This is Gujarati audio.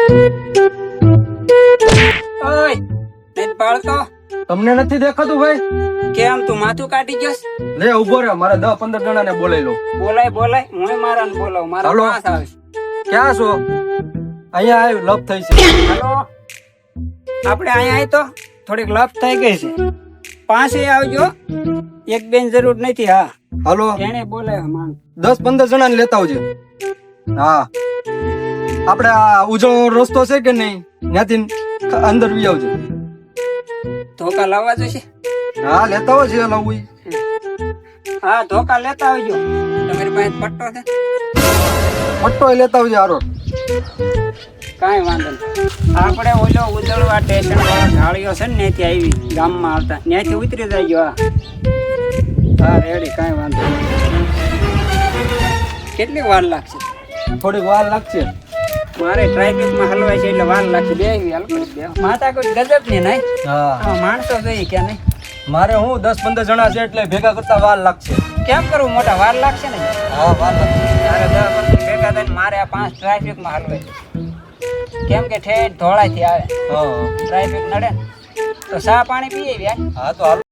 ઓય નેટ પાડતો તમને નથી દેખાતું ભાઈ? કેમ તું માથું કાઢી ગયોસ? લે ઉભો રહે, મારે 10-15 જણાને બોલાવી લો. બોલાય હું મારાને બોલાવ મારા હાલો. પાસ આવે ક્યાં છો? અહીંયા આવ્યું, લપ થઈ છે. હાલો આપણે અહીંયા આવી તો થોડીક લપ થઈ ગઈ છે. પાસે આવજો, એક બેન જરૂર નથી. હા હાલો, એને બોલાય માન 10-15 જણાને લેતા આવજે. હા, આપણે આ ઉજળો રસ્તો છે કે નહીં, ત્યાંથી અંદર વી આવજો. ધોકા લાવવા જોઈશે. હા, લેતા આવો છે લાવવું ઈ. હા ધોકા લેતા આવજો. તમારી પાસે પટ્ટો છે? પટ્ટો લેતા આવજે હારો. કાંઈ વાંધો નહીં. આપણે ઓલો ઉદળવા સ્ટેશન વાળો ઢાળીઓ છે ને ત્યાંથી આવી ગામમાં આવતા ત્યાંથી ઉતરી જાય. હા રેડી, કાંઈ વાંધો નહીં. કેટલી વાર લાગશે? થોડીક વાર લાગશે. મારે ટ્રાફિકમાં હલવાય છે એટલે વાર લાગશે. બે માતા કોઈ ગજબ ની નહીં. હા, માણસો જોઈએ કે નહીં? મારે હું 10-15 જણા છે એટલે ભેગા કરતા વાર લાગશે. કેમ કરવું મોટા? વાર લાગશે ને. હા, વાર લાગશે. તારે 10-15 ભેગા થઈને મારે આ 5 ટ્રાફિકમાં હલવાય છે. કેમ કે ઠેઠ ધોળાથી આવે, હા ટ્રાફિક નડે ને. તો ચા પાણી પીએ યાર. હા, તો હાલો.